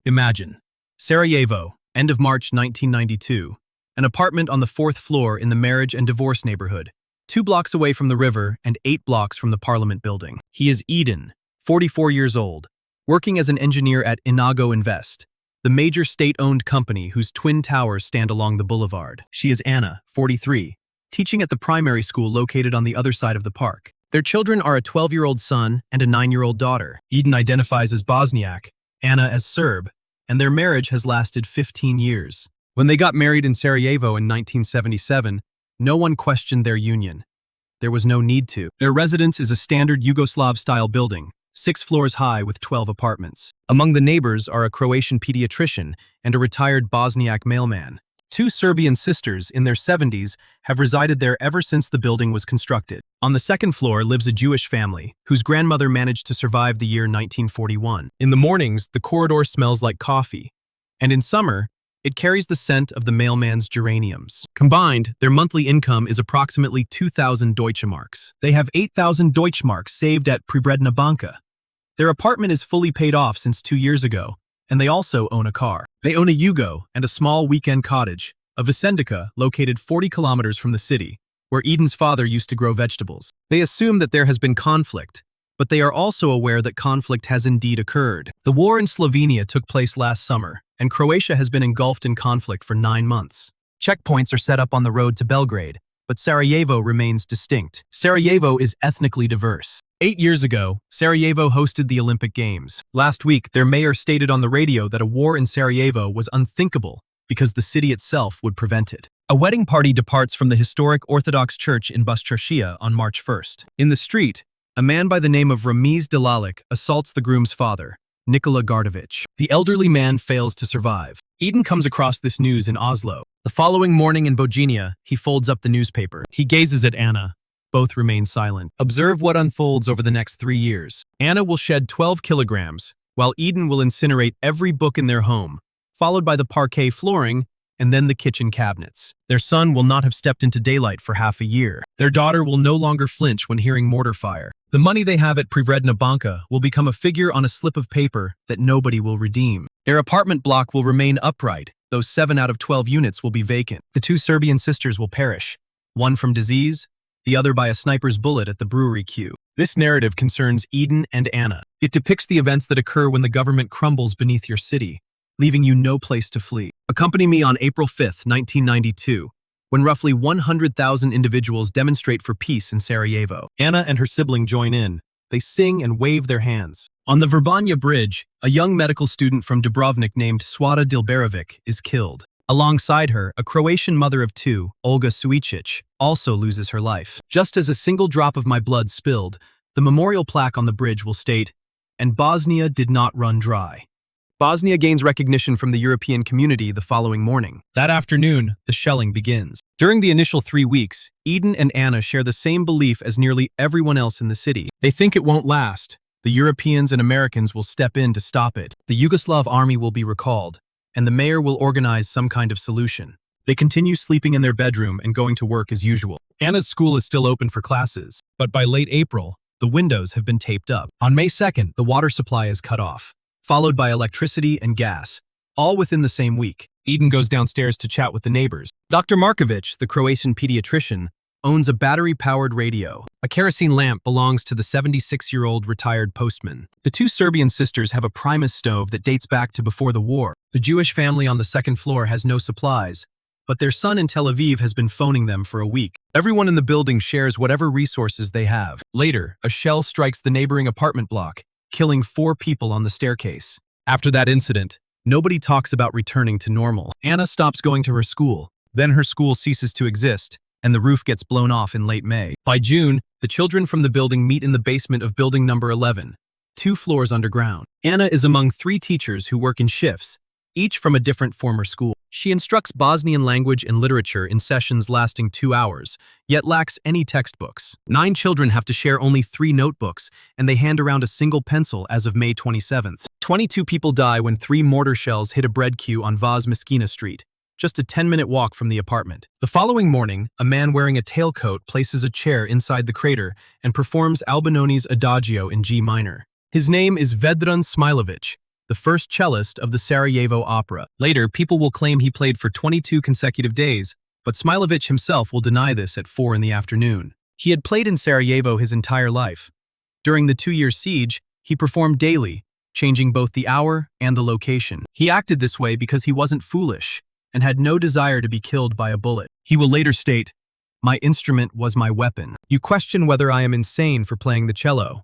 Imagine, Sarajevo, end of March 1992, an apartment on the 4th floor in the marriage and divorce neighborhood, 2 blocks away from the river and 8 blocks from the Parliament building. He is Edin, 44 years old, working as an engineer at Inago Invest, the major state-owned company whose twin towers stand along the boulevard. She is Ana, 43, teaching at the primary school located on the other side of the park. Their children are a 12-year-old son and a 9-year-old daughter. Edin identifies as Bosniak, Ana as Serb, and their marriage has lasted 15 years. When they got married in Sarajevo in 1977, no one questioned their union. There was no need to. Their residence is a standard Yugoslav-style building, 6 floors high with 12 apartments. Among the neighbors are a Croatian pediatrician and a retired Bosniak mailman. 2 Serbian sisters in their 70s have resided there ever since the building was constructed. On the 2nd floor lives a Jewish family, whose grandmother managed to survive the year 1941. In the mornings, the corridor smells like coffee, and in summer, it carries the scent of the mailman's geraniums. Combined, their monthly income is approximately 2,000 Deutschmarks. They have 8,000 Deutschmarks saved at Privredna Banka. Their apartment is fully paid off since 2 years ago, and they also own a car. They own a Yugo and a small weekend cottage, a vicendica located 40 kilometers from the city, where Edin's father used to grow vegetables. They assume that there has been conflict, but they are also aware that conflict has indeed occurred. The war in Slovenia took place last summer, and Croatia has been engulfed in conflict for 9 months. Checkpoints are set up on the road to Belgrade, but Sarajevo remains distinct. Sarajevo is ethnically diverse. 8 years ago, Sarajevo hosted the Olympic Games. Last week, their mayor stated on the radio that a war in Sarajevo was unthinkable because the city itself would prevent it. A wedding party departs from the historic Orthodox church in Baščaršija on March 1st. In the street, a man by the name of Ramiz Delalic assaults the groom's father, Nikola Gardovic. The elderly man fails to survive. Edin comes across this news in Oslo. The following morning in Bojinja, he folds up the newspaper. He gazes at Ana. Both remain silent. Observe what unfolds over the next 3 years. Ana will shed 12 kilograms, while Edin will incinerate every book in their home, followed by the parquet flooring, and then the kitchen cabinets. Their son will not have stepped into daylight for half a year. Their daughter will no longer flinch when hearing mortar fire. The money they have at Privredna Banka will become a figure on a slip of paper that nobody will redeem. Their apartment block will remain upright, though 7 out of 12 units will be vacant. The 2 Serbian sisters will perish, one from disease, the other by a sniper's bullet at the brewery queue. This narrative concerns Edin and Ana. It depicts the events that occur when the government crumbles beneath your city, leaving you no place to flee. Accompany me on April 5, 1992, when roughly 100,000 individuals demonstrate for peace in Sarajevo. Ana and her sibling join in. They sing and wave their hands. On the Verbanja Bridge, a young medical student from Dubrovnik named Swada Dilberovic is killed. Alongside her, a Croatian mother of 2, Olga Suicic, also loses her life. Just as a single drop of my blood spilled, the memorial plaque on the bridge will state, "And Bosnia did not run dry." Bosnia gains recognition from the European community the following morning. That afternoon, the shelling begins. During the initial 3 weeks, Edin and Ana share the same belief as nearly everyone else in the city. They think it won't last. The Europeans and Americans will step in to stop it. The Yugoslav army will be recalled, and the mayor will organize some kind of solution. They continue sleeping in their bedroom and going to work as usual. Ana's school is still open for classes, but by late April, the windows have been taped up. On May 2nd, the water supply is cut off, followed by electricity and gas, all within the same week. Edin goes downstairs to chat with the neighbors. Dr. Markovic, the Croatian pediatrician, owns a battery-powered radio. A kerosene lamp belongs to the 76-year-old retired postman. The 2 Serbian sisters have a Primus stove that dates back to before the war. The Jewish family on the 2nd floor has no supplies, but their son in Tel Aviv has been phoning them for a week. Everyone in the building shares whatever resources they have. Later, a shell strikes the neighboring apartment block, killing 4 people on the staircase. After that incident, nobody talks about returning to normal. Ana stops going to her school. Then her school ceases to exist, and the roof gets blown off in late May. By June, the children from the building meet in the basement of building number 11, 2 floors underground. Ana is among 3 teachers who work in shifts, each from a different former school. She instructs Bosnian language and literature in sessions lasting 2 hours, yet lacks any textbooks. 9 children have to share only 3 notebooks, and they hand around a single pencil as of May 27th. 22 people die when 3 mortar shells hit a bread queue on Vaz Meskina Street, just a 10-minute walk from the apartment. The following morning, a man wearing a tailcoat places a chair inside the crater and performs Albinoni's Adagio in G minor. His name is Vedran Smilovic, the first cellist of the Sarajevo Opera. Later, people will claim he played for 22 consecutive days, but Smilović himself will deny this at 4 in the afternoon. He had played in Sarajevo his entire life. During the 2-year siege, he performed daily, changing both the hour and the location. He acted this way because he wasn't foolish and had no desire to be killed by a bullet. He will later state, "My instrument was my weapon. You question whether I am insane for playing the cello.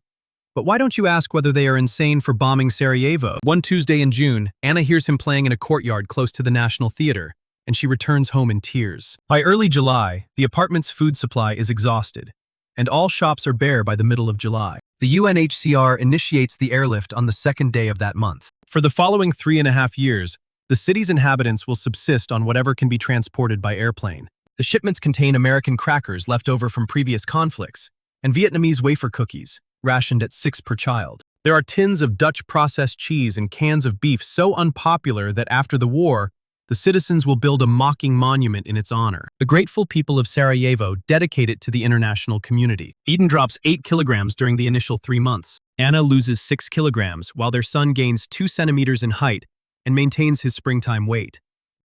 But why don't you ask whether they are insane for bombing Sarajevo?" One Tuesday in June, Ana hears him playing in a courtyard close to the National Theatre, and she returns home in tears. By early July, the apartment's food supply is exhausted, and all shops are bare by the middle of July. The UNHCR initiates the airlift on the 2nd day of that month. For the following 3.5 years, the city's inhabitants will subsist on whatever can be transported by airplane. The shipments contain American crackers left over from previous conflicts, and Vietnamese wafer cookies, rationed at 6 per child. There are tins of Dutch processed cheese and cans of beef so unpopular that after the war, the citizens will build a mocking monument in its honor. The grateful people of Sarajevo dedicate it to the international community. Edin drops 8 kilograms during the initial 3 months. Ana loses 6 kilograms, while their son gains 2 centimeters in height and maintains his springtime weight.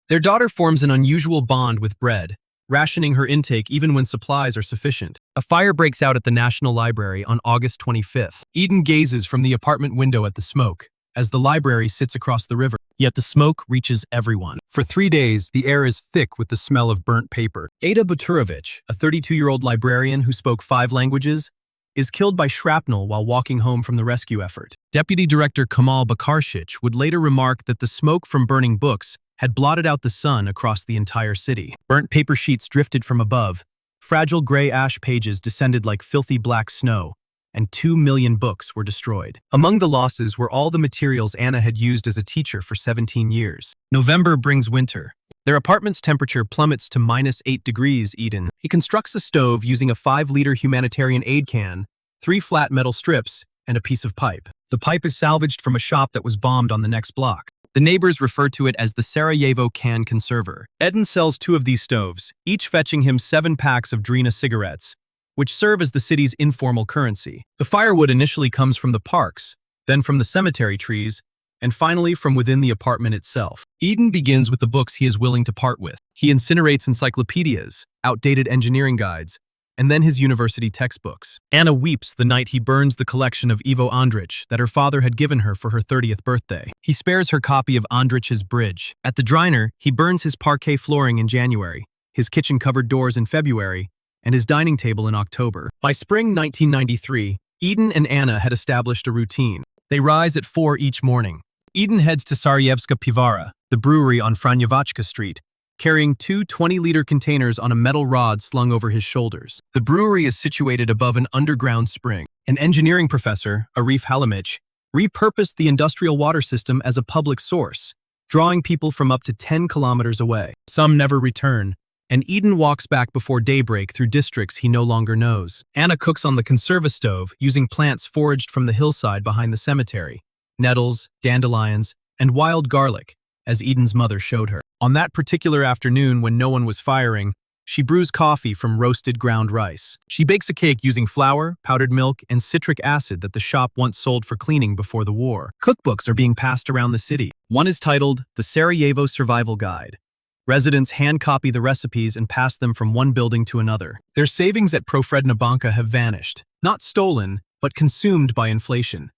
Their daughter forms an unusual bond with bread, rationing her intake even when supplies are sufficient. A fire breaks out at the National Library on August 25th. Edin gazes from the apartment window at the smoke, as the library sits across the river. Yet the smoke reaches everyone. For 3 days, the air is thick with the smell of burnt paper. Ada Buturovic, a 32-year-old librarian who spoke 5 languages, is killed by shrapnel while walking home from the rescue effort. Deputy Director Kamal Bakaršić would later remark that the smoke from burning books had blotted out the sun across the entire city. Burnt paper sheets drifted from above, fragile gray ash pages descended like filthy black snow, and 2 million books were destroyed. Among the losses were all the materials Ana had used as a teacher for 17 years. November brings winter. Their apartment's temperature plummets to -8 degrees Edin. He constructs a stove using a 5-liter humanitarian aid can, 3 flat metal strips, and a piece of pipe. The pipe is salvaged from a shop that was bombed on the next block. The neighbors refer to it as the Sarajevo can conserver. Edin sells 2 of these stoves, each fetching him 7 packs of Drina cigarettes, which serve as the city's informal currency. The firewood initially comes from the parks, then from the cemetery trees, and finally from within the apartment itself. Edin begins with the books he is willing to part with. He incinerates encyclopedias, outdated engineering guides, and then his university textbooks. Ana weeps the night he burns the collection of Ivo Andrić that her father had given her for her 30th birthday. He spares her copy of Andrić's Bridge. At the Driner, he burns his parquet flooring in January, his kitchen-covered doors in February, and his dining table in October. By spring 1993, Edin and Ana had established a routine. They rise at 4 each morning. Edin heads to Sarajevska Pivara, the brewery on Franjevačka Street, carrying 2 20-liter containers on a metal rod slung over his shoulders. The brewery is situated above an underground spring. An engineering professor, Arif Halimić, repurposed the industrial water system as a public source, drawing people from up to 10 kilometers away. Some never return, and Edin walks back before daybreak through districts he no longer knows. Ana cooks on the conserva stove using plants foraged from the hillside behind the cemetery, nettles, dandelions, and wild garlic, as Edin's mother showed her. On that particular afternoon when no one was firing, she brews coffee from roasted ground rice. She bakes a cake using flour, powdered milk, and citric acid that the shop once sold for cleaning before the war. Cookbooks are being passed around the city. One is titled The Sarajevo Survival Guide. Residents hand-copy the recipes and pass them from one building to another. Their savings at Profredna Banka have vanished, not stolen, but consumed by inflation.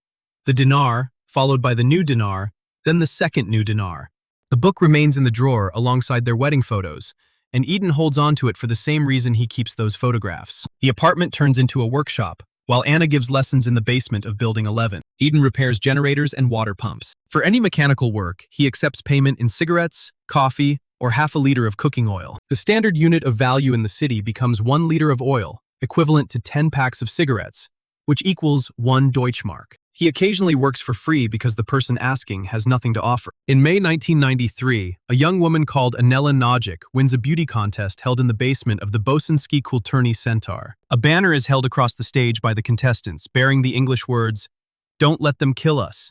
The dinar, followed by the new dinar, then the second new dinar. The book remains in the drawer alongside their wedding photos, and Edin holds on to it for the same reason he keeps those photographs. The apartment turns into a workshop, while Ana gives lessons in the basement of Building 11. Edin repairs generators and water pumps. For any mechanical work, he accepts payment in cigarettes, coffee, or half a liter of cooking oil. The standard unit of value in the city becomes 1 liter of oil, equivalent to 10 packs of cigarettes, which equals 1 Deutschmark. He occasionally works for free because the person asking has nothing to offer. In May 1993, a young woman called Anela Najic wins a beauty contest held in the basement of the Bosanski Kulturni Centaur. A banner is held across the stage by the contestants, bearing the English words, "Don't let them kill us."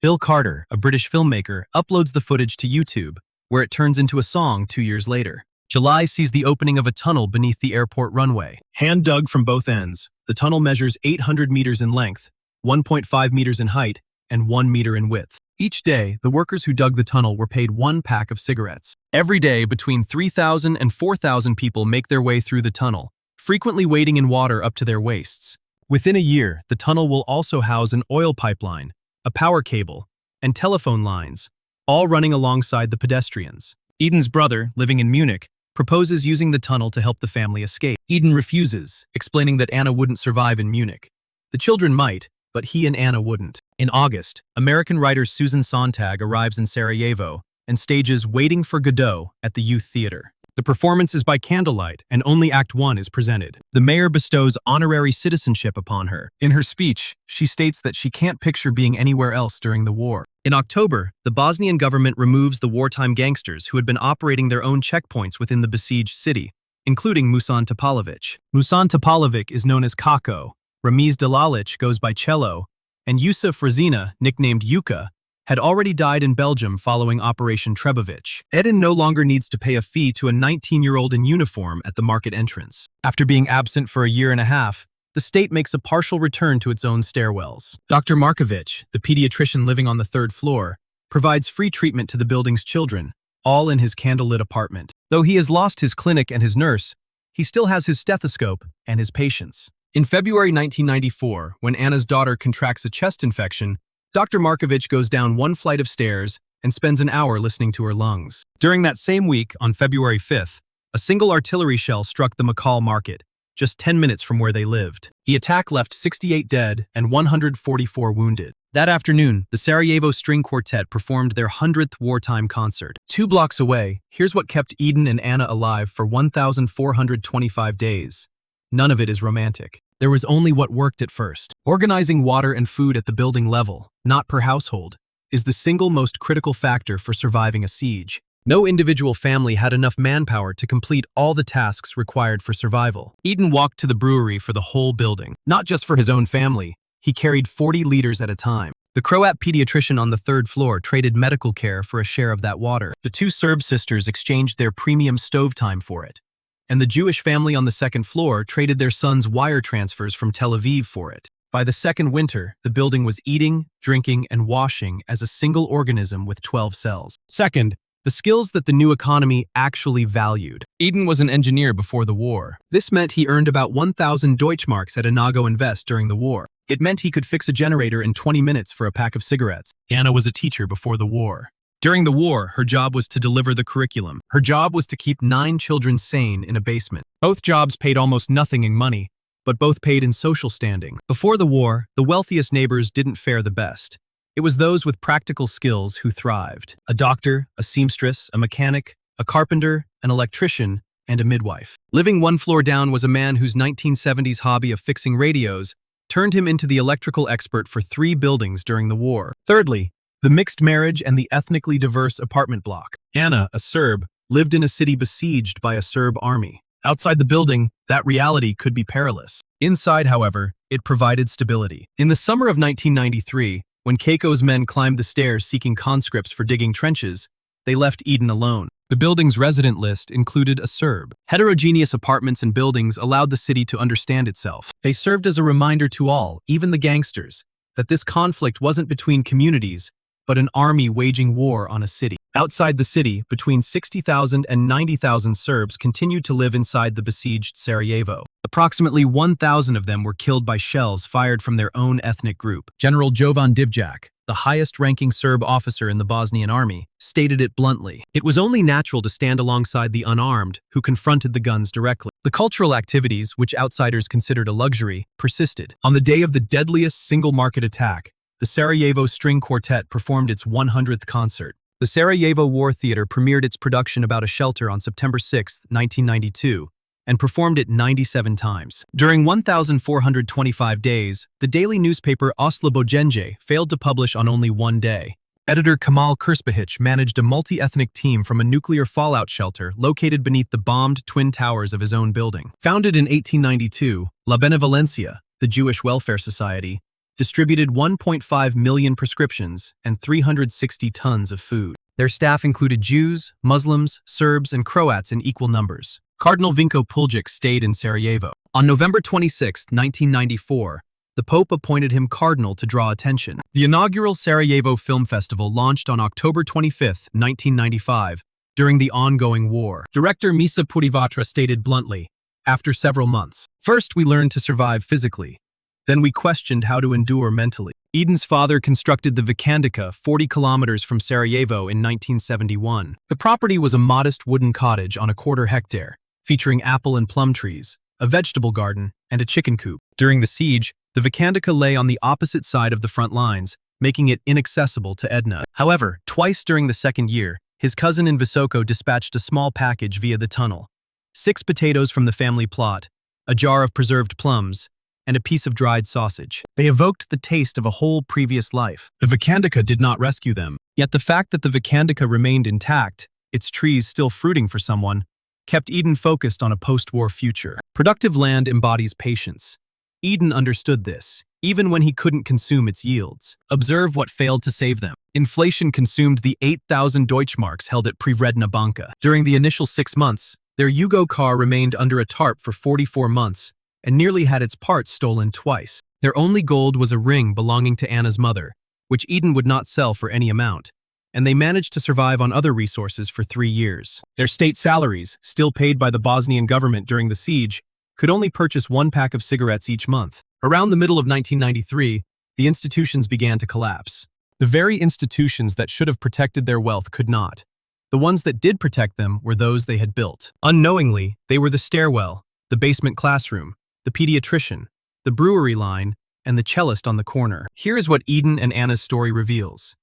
Bill Carter, a British filmmaker, uploads the footage to YouTube, where it turns into a song 2 years later. July sees the opening of a tunnel beneath the airport runway. Hand-dug from both ends, the tunnel measures 800 meters in length, 1.5 meters in height, and 1 meter in width. Each day, the workers who dug the tunnel were paid 1 pack of cigarettes. Every day, between 3,000 and 4,000 people make their way through the tunnel, frequently wading in water up to their waists. Within a year, the tunnel will also house an oil pipeline, a power cable, and telephone lines, all running alongside the pedestrians. Edin's brother, living in Munich, proposes using the tunnel to help the family escape. Edin refuses, explaining that Anna wouldn't survive in Munich. The children might, but he and Anna wouldn't. In August, American writer Susan Sontag arrives in Sarajevo and stages Waiting for Godot at the Youth Theater. The performance is by candlelight, and only Act 1 is presented. The mayor bestows honorary citizenship upon her. In her speech, she states that she can't picture being anywhere else during the war. In October, the Bosnian government removes the wartime gangsters who had been operating their own checkpoints within the besieged city, including Musan Topalovic. Musan Topalovic is known as Kako, Ramiz Delalic goes by Cello, and Yusuf Razina, nicknamed Yuka, had already died in Belgium following Operation Trebovich. Edin no longer needs to pay a fee to a 19-year-old in uniform at the market entrance. After being absent for a year and a half, the state makes a partial return to its own stairwells. Dr. Markovic, the pediatrician living on the 3rd floor, provides free treatment to the building's children, all in his candlelit apartment. Though he has lost his clinic and his nurse, he still has his stethoscope and his patients. In February 1994, when Anna's daughter contracts a chest infection, Dr. Markovic goes down 1 flight of stairs and spends an hour listening to her lungs. During that same week, on February 5th, a single artillery shell struck the McCall market, just 10 minutes from where they lived. The attack left 68 dead and 144 wounded. That afternoon, the Sarajevo String Quartet performed their 100th wartime concert. 2 blocks away, here's what kept Edin and Ana alive for 1,425 days. None of it is romantic. There was only what worked at first. Organizing water and food at the building level, not per household, is the single most critical factor for surviving a siege. No individual family had enough manpower to complete all the tasks required for survival. Edin walked to the brewery for the whole building. Not just for his own family, he carried 40 liters at a time. The Croat pediatrician on the 3rd floor traded medical care for a share of that water. The 2 Serb sisters exchanged their premium stove time for it. And the Jewish family on the 2nd floor traded their sons' wire transfers from Tel Aviv for it. By the second winter, the building was eating, drinking, and washing as a single organism with 12 cells. Second, the skills that the new economy actually valued. Edin was an engineer before the war. This meant he earned about 1,000 Deutschmarks at Inago Invest during the war. It meant he could fix a generator in 20 minutes for a pack of cigarettes. Anna was a teacher before the war. During the war, her job was to deliver the curriculum. Her job was to keep 9 children sane in a basement. Both jobs paid almost nothing in money, but both paid in social standing. Before the war, the wealthiest neighbors didn't fare the best. It was those with practical skills who thrived. A doctor, a seamstress, a mechanic, a carpenter, an electrician, and a midwife. Living 1 floor down was a man whose 1970s hobby of fixing radios turned him into the electrical expert for 3 buildings during the war. Thirdly, the mixed marriage and the ethnically diverse apartment block. Anna, a Serb, lived in a city besieged by a Serb army. Outside the building, that reality could be perilous. Inside, however, it provided stability. In the summer of 1993, when Keiko's men climbed the stairs seeking conscripts for digging trenches, they left Edin alone. The building's resident list included a Serb. Heterogeneous apartments and buildings allowed the city to understand itself. They served as a reminder to all, even the gangsters, that this conflict wasn't between communities, but an army waging war on a city. Outside the city, between 60,000 and 90,000 Serbs continued to live inside the besieged Sarajevo. Approximately 1,000 of them were killed by shells fired from their own ethnic group. General Jovan Divjak, the highest-ranking Serb officer in the Bosnian army, stated it bluntly. It was only natural to stand alongside the unarmed who confronted the guns directly. The cultural activities, which outsiders considered a luxury, persisted. On the day of the deadliest single-market attack, the Sarajevo String Quartet performed its 100th concert. The Sarajevo War Theater premiered its production About a Shelter on September 6, 1992, and performed it 97 times. During 1,425 days, the daily newspaper Oslobođenje failed to publish on only 1 day. Editor Kamal Krspahich managed a multi-ethnic team from a nuclear fallout shelter located beneath the bombed twin towers of his own building. Founded in 1892, La Benevolencia, the Jewish Welfare Society, distributed 1.5 million prescriptions and 360 tons of food. Their staff included Jews, Muslims, Serbs, and Croats in equal numbers. Cardinal Vinko Puljic stayed in Sarajevo. On November 26, 1994, the Pope appointed him cardinal to draw attention. The inaugural Sarajevo Film Festival launched on October 25, 1995, during the ongoing war. Director Misa Purivatra stated bluntly, "After several months, first we learned to survive physically. Then we questioned how to endure mentally." Edin's father constructed the Vikendica 40 kilometers from Sarajevo in 1971. The property was a modest wooden cottage on a quarter-hectare, featuring apple and plum trees, a vegetable garden, and a chicken coop. During the siege, the Vikendica lay on the opposite side of the front lines, making it inaccessible to Edna. However, twice during the second year, his cousin in Visoko dispatched a small package via the tunnel: 6 potatoes from the family plot, a jar of preserved plums, and a piece of dried sausage. They evoked the taste of a whole previous life. The Vikendica did not rescue them, yet the fact that the Vikendica remained intact, its trees still fruiting for someone, kept Edin focused on a post-war future. Productive land embodies patience. Edin understood this, even when he couldn't consume its yields. Observe what failed to save them. Inflation consumed the 8,000 Deutschmarks held at Privredna Banka. During the initial 6 months, their Yugo car remained under a tarp for 44 months and nearly had its parts stolen twice. Their only gold was a ring belonging to Anna's mother, which Edin would not sell for any amount, and they managed to survive on other resources for 3 years. Their state salaries, still paid by the Bosnian government during the siege, could only purchase 1 pack of cigarettes each month. Around the middle of 1993, the institutions began to collapse. The very institutions that should have protected their wealth could not. The ones that did protect them were those they had built. Unknowingly, they were the stairwell, the basement classroom, the pediatrician, the brewery line, and the cellist on the corner. Here is what Edin and Anna's story reveals.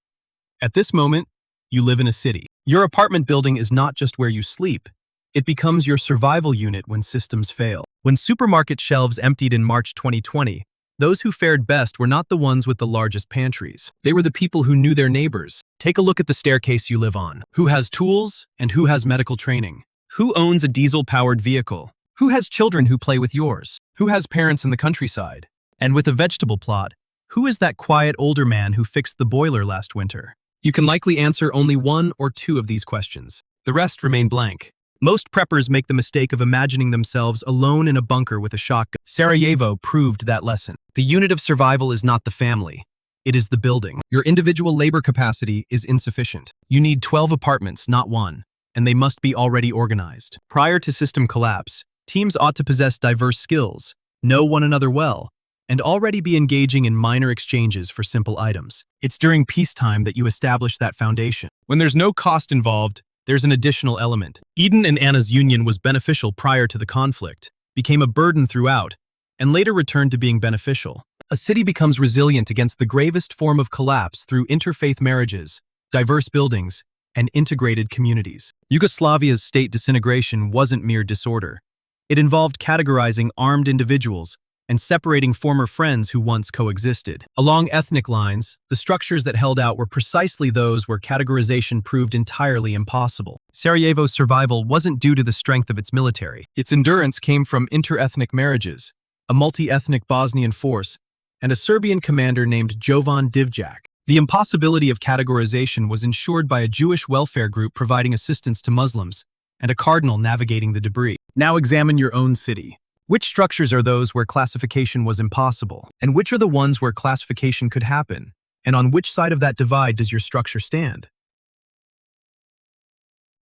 At this moment, you live in a city. Your apartment building is not just where you sleep. It becomes your survival unit when systems fail. When supermarket shelves emptied in March 2020, those who fared best were not the ones with the largest pantries. They were the people who knew their neighbors. Take a look at the staircase you live on. Who has tools and who has medical training? Who owns a diesel-powered vehicle? Who has children who play with yours? Who has parents in the countryside? And with a vegetable plot, who is that quiet older man who fixed the boiler last winter? You can likely answer only 1 or 2 of these questions. The rest remain blank. Most preppers make the mistake of imagining themselves alone in a bunker with a shotgun. Sarajevo proved that lesson. The unit of survival is not the family. It is the building. Your individual labor capacity is insufficient. You need 12 apartments, not 1, and they must be already organized. Prior to system collapse, teams ought to possess diverse skills, know one another well, and already be engaging in minor exchanges for simple items. It's during peacetime that you establish that foundation. When there's no cost involved, there's an additional element. Edin and Anna's union was beneficial prior to the conflict, became a burden throughout, and later returned to being beneficial. A city becomes resilient against the gravest form of collapse through interfaith marriages, diverse buildings, and integrated communities. Yugoslavia's state disintegration wasn't mere disorder. It involved categorizing armed individuals and separating former friends who once coexisted. Along ethnic lines, the structures that held out were precisely those where categorization proved entirely impossible. Sarajevo's survival wasn't due to the strength of its military. Its endurance came from inter-ethnic marriages, a multi-ethnic Bosnian force, and a Serbian commander named Jovan Divjak. The impossibility of categorization was ensured by a Jewish welfare group providing assistance to Muslims, and a cardinal navigating the debris. Now examine your own city. Which structures are those where classification was impossible? And which are the ones where classification could happen? And on which side of that divide does your structure stand?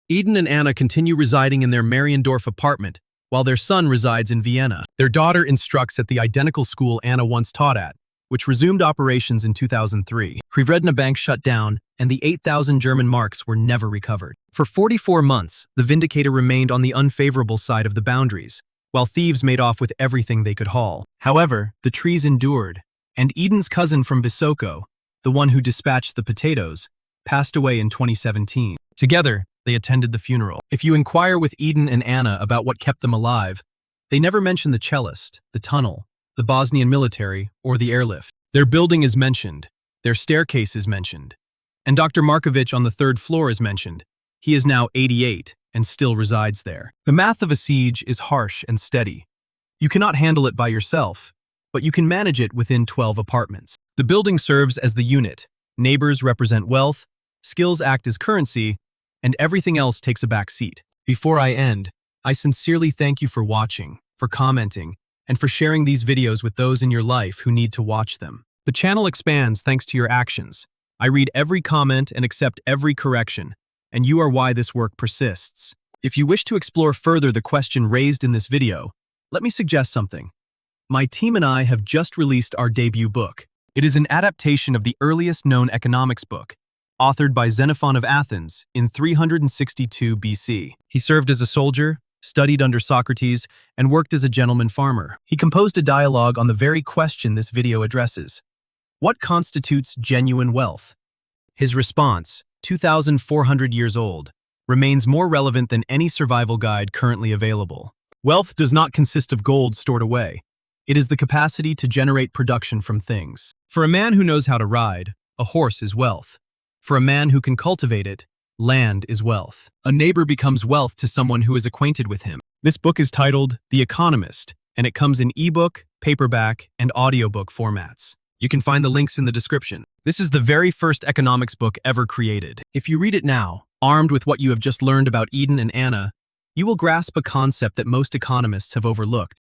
Edin and Ana continue residing in their Mariendorf apartment, while their son resides in Vienna. Their daughter instructs at the identical school Anna once taught at, which resumed operations in 2003. Privredna Bank shut down, and the 8,000 German marks were never recovered. For 44 months, the Vindicator remained on the unfavorable side of the boundaries, while thieves made off with everything they could haul. However, the trees endured, and Edin's cousin from Visoko, the one who dispatched the potatoes, passed away in 2017. Together, they attended the funeral. If you inquire with Edin and Ana about what kept them alive, they never mention the cellist, the tunnel, the Bosnian military, or the airlift. Their building is mentioned, their staircase is mentioned, and Dr. Markovic on the 3rd floor is mentioned. He is now 88 and still resides there. The math of a siege is harsh and steady. You cannot handle it by yourself, but you can manage it within 12 apartments. The building serves as the unit. Neighbors represent wealth, skills act as currency, and everything else takes a back seat. Before I end, I sincerely thank you for watching, for commenting, and for sharing these videos with those in your life who need to watch them. The channel expands thanks to your actions. I read every comment and accept every correction, and you are why this work persists. If you wish to explore further the question raised in this video, let me suggest something. My team and I have just released our debut book. It is an adaptation of the earliest known economics book, authored by Xenophon of Athens in 362 BC. He served as a soldier, studied under Socrates, and worked as a gentleman farmer. He composed a dialogue on the very question this video addresses. What constitutes genuine wealth? His response, 2,400 years old, remains more relevant than any survival guide currently available. Wealth does not consist of gold stored away. It is the capacity to generate production from things. For a man who knows how to ride, a horse is wealth. For a man who can cultivate it, land is wealth. A neighbor becomes wealth to someone who is acquainted with him. This book is titled The Economist, and it comes in ebook, paperback, and audiobook formats. You can find the links in the description. This is the very first economics book ever created. If you read it now, armed with what you have just learned about Edin and Ana, you will grasp a concept that most economists have overlooked.